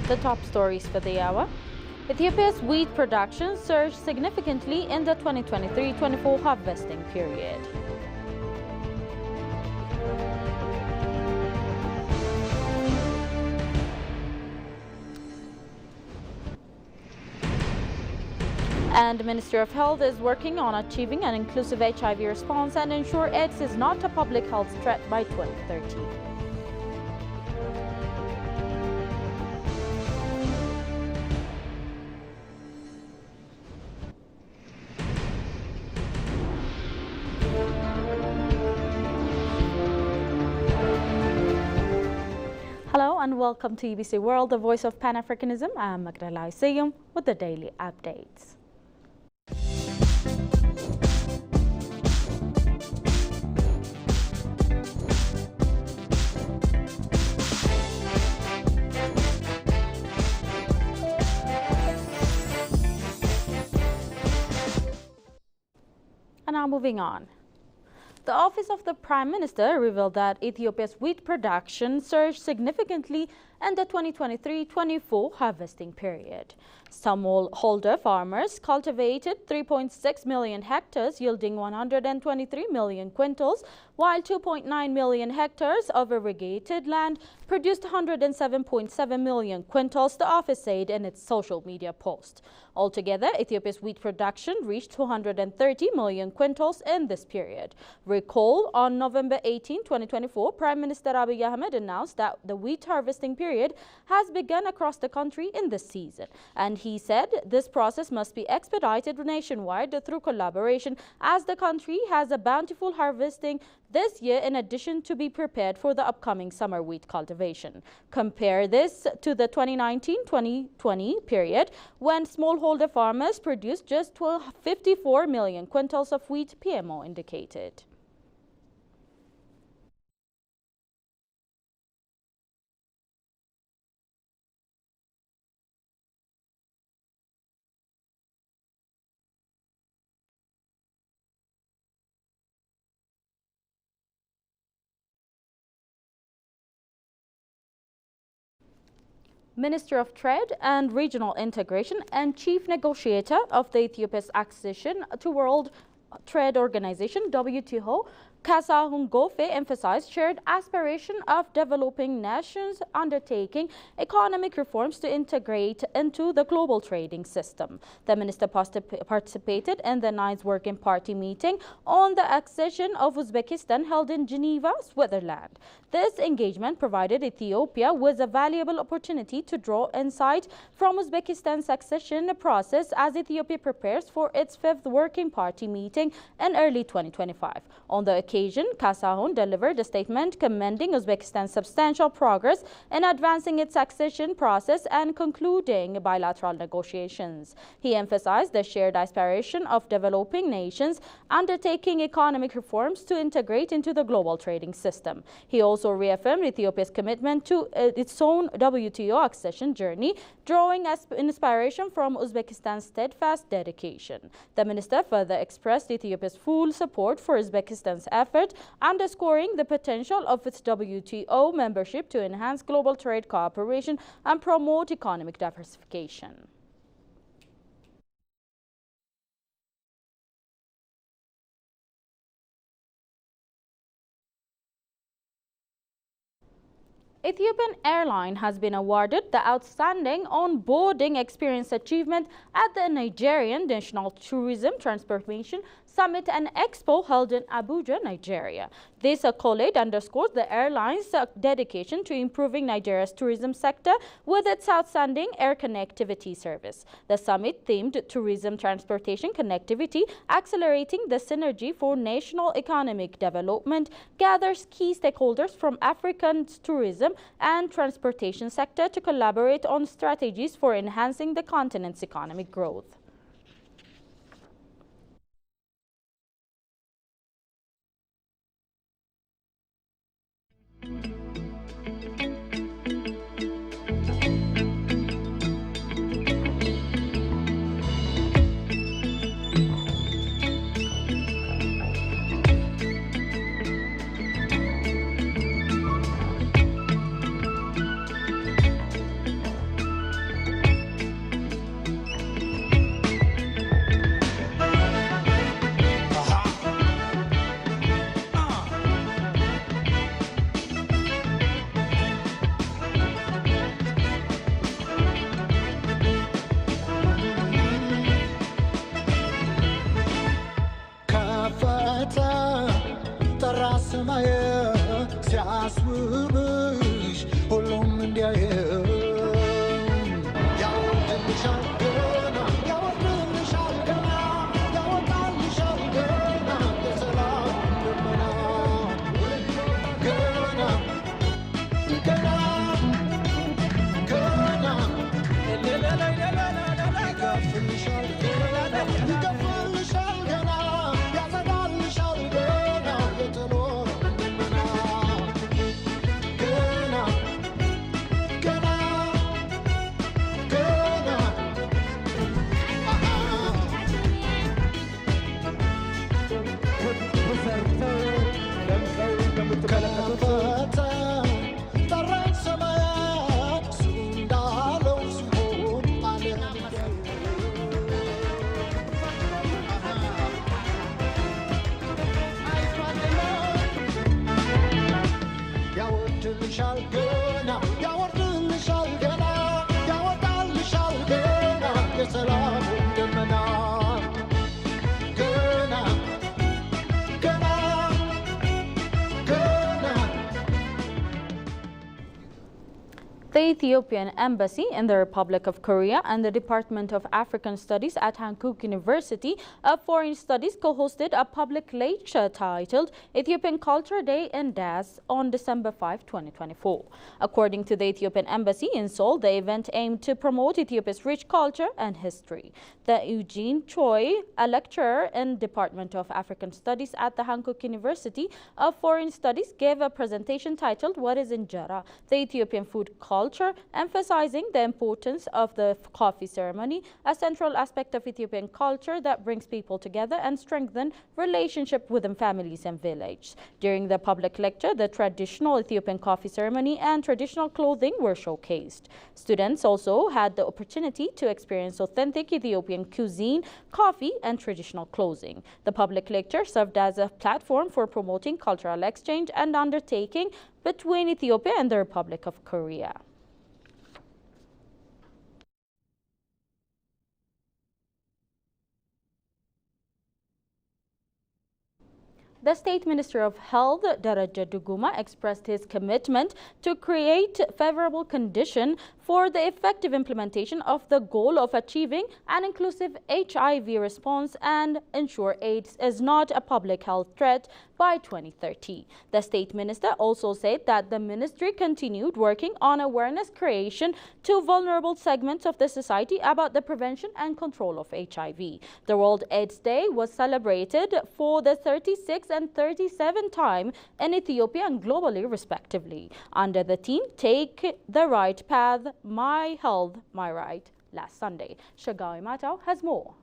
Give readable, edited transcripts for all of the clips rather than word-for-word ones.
The top stories for the hour. Ethiopia's wheat production surged significantly in the 2023-24 harvesting period. And the Ministry of Health is working on achieving an inclusive HIV response and ensure AIDS is not a public health threat by 2030. Hello and welcome to EBC World, the voice of Pan-Africanism. I'm Magdalena Isayum with the daily updates. And now moving on. The Office of the Prime Minister revealed that Ethiopia's wheat production surged significantly in the 2023-24 harvesting period. Smallholder farmers cultivated 3.6 million hectares, yielding 123 million quintals, while 2.9 million hectares of irrigated land produced 107.7 million quintals, the office said in its social media post. Altogether, Ethiopia's wheat production reached 230 million quintals in this period. Recall, on November 18, 2024, Prime Minister Abiy Ahmed announced that the wheat harvesting period has begun across the country in this season. And he said this process must be expedited nationwide through collaboration, as the country has a bountiful harvesting this year in addition to be prepared for the upcoming summer wheat cultivation. Compare this to the 2019-2020 period when smallholder farmers produced just 54 million quintals of wheat, PMO indicated. Minister of Trade and Regional Integration and Chief Negotiator of the Ethiopia's accession to World Trade Organization, WTO, Kasahun Gofe, emphasized shared aspiration of developing nations undertaking economic reforms to integrate into the global trading system. The minister participated in the 9th Working Party meeting on the accession of Uzbekistan held in Geneva, Switzerland. This engagement provided Ethiopia with a valuable opportunity to draw insight from Uzbekistan's accession process as Ethiopia prepares for its 5th Working Party meeting in early 2025. On the occasion, Kasahun delivered a statement commending Uzbekistan's substantial progress in advancing its accession process and concluding bilateral negotiations. He emphasized the shared aspiration of developing nations undertaking economic reforms to integrate into the global trading system. He also reaffirmed Ethiopia's commitment to its own WTO accession journey, drawing inspiration from Uzbekistan's steadfast dedication. The minister further expressed Ethiopia's full support for Uzbekistan's effort, underscoring the potential of its WTO membership to enhance global trade cooperation and promote economic diversification. Ethiopian Airline has been awarded the Outstanding Onboarding Experience Achievement at the Nigerian National Tourism Transformation Summit and Expo held in Abuja, Nigeria. This accolade underscores the airline's dedication to improving Nigeria's tourism sector with its outstanding air connectivity service. The summit themed Tourism Transportation Connectivity, Accelerating the Synergy for National Economic Development, gathers key stakeholders from Africa's tourism and transportation sector to collaborate on strategies for enhancing the continent's economic growth. The Ethiopian Embassy in the Republic of Korea and the Department of African Studies at Hankook University of Foreign Studies co-hosted a public lecture titled Ethiopian Culture Day in Das on December 5, 2024. According to the Ethiopian Embassy in Seoul, the event aimed to promote Ethiopia's rich culture and history. The Eugene Choi, a lecturer in Department of African Studies at the Hankook University of Foreign Studies, gave a presentation titled What is Injera? The Ethiopian Food Culture, emphasizing the importance of the coffee ceremony, a central aspect of Ethiopian culture that brings people together and strengthens relationship within families and villages. During the public lecture, the traditional Ethiopian coffee ceremony and traditional clothing were showcased. Students also had the opportunity to experience authentic Ethiopian cuisine, coffee, and traditional clothing. The public lecture served as a platform for promoting cultural exchange and undertaking between Ethiopia and the Republic of Korea. The State Minister of Health, Daraja Duguma, expressed his commitment to create favorable conditions for the effective implementation of the goal of achieving an inclusive HIV response and ensure AIDS is not a public health threat by 2030. The State Minister also said that the ministry continued working on awareness creation to vulnerable segments of the society about the prevention and control of HIV. The World AIDS Day was celebrated for the 36th and 37th time in Ethiopia and globally respectively under the theme Take the Right Path, My Health, My Right last Sunday. Shagawi Matau has more.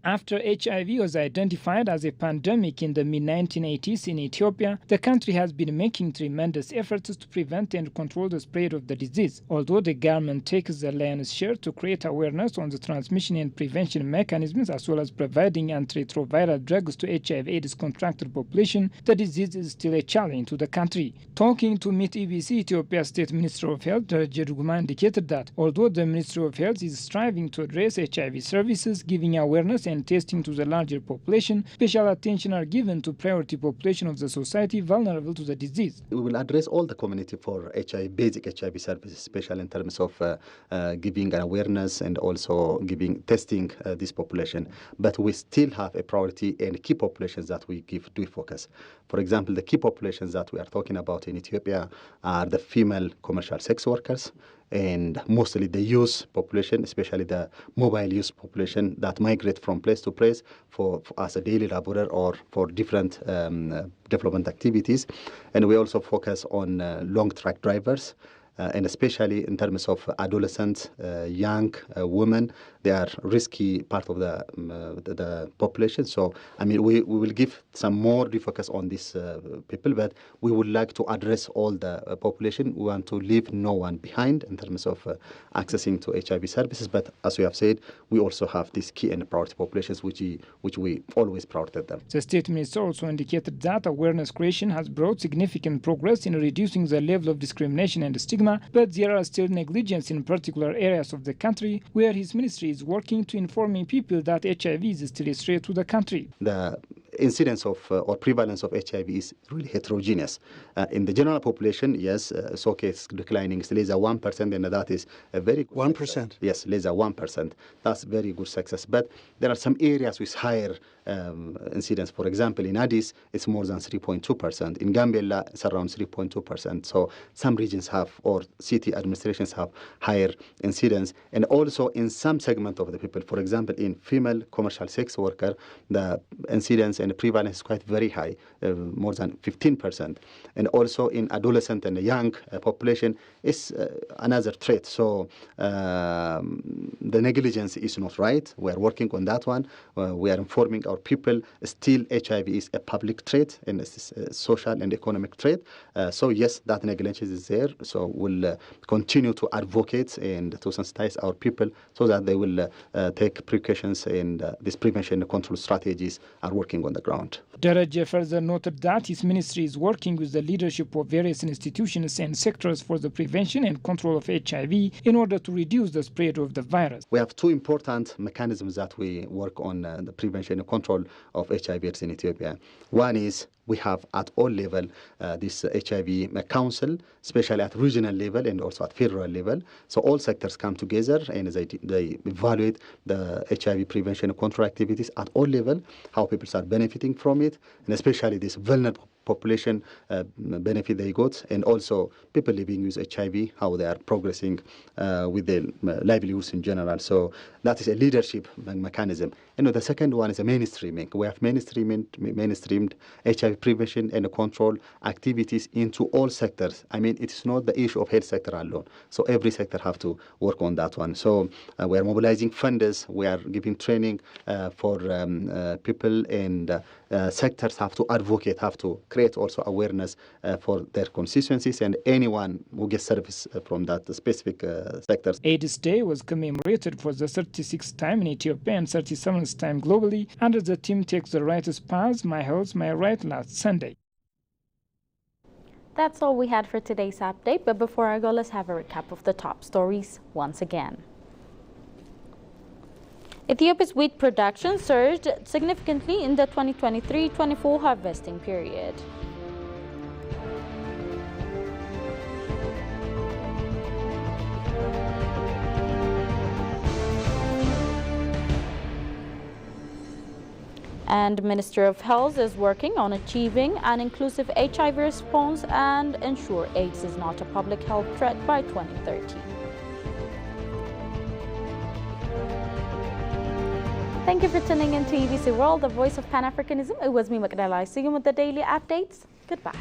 After HIV was identified as a pandemic in the mid-1980s in Ethiopia, the country has been making tremendous efforts to prevent and control the spread of the disease. Although the government takes the lion's share to create awareness on the transmission and prevention mechanisms as well as providing antiretroviral drugs to HIV/AIDS contracted population, the disease is still a challenge to the country. Talking to Meet EBC, Ethiopia's State Minister of Health, Daraja Duguma, indicated that although the Ministry of Health is striving to address HIV services, giving awareness and testing to the larger population, special attention are given to priority population of the society vulnerable to the disease. We will address all the community for HIV, basic HIV services, especially in terms of giving awareness and also giving testing this population. But we still have a priority and key populations that we do focus. For example, the key populations that we are talking about in Ethiopia are the female commercial sex workers, and mostly the youth population, especially the mobile youth population that migrate from place to place for as a daily laborer or for different development activities. And we also focus on long truck drivers, and especially in terms of adolescents, young women. They are risky part of the population. So, I mean, we will give some more refocus on these people, but we would like to address all the population. We want to leave no one behind in terms of accessing to HIV services. But as we have said, we also have these key and priority populations, which we always prioritize them. The State Minister also indicated that awareness creation has brought significant progress in reducing the level of discrimination and stigma, but there are still negligence in particular areas of the country where his ministry is working to informing people that HIV is still a threat to the country. The incidence of or prevalence of HIV is really heterogeneous. In the general population, yes, it's okay, it's declining. It's less than 1%, and that is a very good 1%. Yes, less than 1%. That's very good success. But there are some areas with higher incidence. For example, in Addis, it's more than 3.2%. In Gambia, it's around 3.2%. So some regions have, or city administrations have, higher incidence. And also in some segment of the people, for example, in female commercial sex worker, the incidence and prevalence is quite very high, more than 15%. And also in adolescent and young population is another threat. So the negligence is not right. We are working on that one. We are informing our people still HIV is a public threat and it's a social and economic threat. So yes, that negligence is there. So we'll continue to advocate and to sensitize our people so that they will take precautions, and this prevention and control strategies are working on the ground. Daraja further noted that his ministry is working with the leadership of various institutions and sectors for the prevention and control of HIV in order to reduce the spread of the virus. We have two important mechanisms that we work on the prevention and control of HIV/AIDS in Ethiopia. One is we have at all level this HIV council, especially at regional level and also at federal level. So all sectors come together and they evaluate the HIV prevention and control activities at all level, how people are benefiting from it, and especially this vulnerable population benefit they got, and also people living with HIV, how they are progressing with their livelihoods in general. So that is a leadership mechanism. And the second one is a mainstreaming. We have mainstreamed HIV prevention and control activities into all sectors. I mean, it is not the issue of health sector alone. So every sector have to work on that one. So we are mobilizing funders. We are giving training for people, and sectors have to advocate, have to create also awareness for their constituencies and anyone who gets service from that specific sectors. AIDS Day was commemorated for the 36th time in Ethiopia and 37th time globally under the theme Take the Right's Path, My Health, My Right last Sunday. That's all we had for today's update, but before I go, let's have a recap of the top stories once again. Ethiopia's wheat production surged significantly in the 2023-24 harvesting period. And Minister of Health is working on achieving an inclusive HIV response and ensure AIDS is not a public health threat by 2030. Thank you for tuning in to EBC World, the voice of Pan-Africanism. It was me, Magdalena. See you with the daily updates. Goodbye.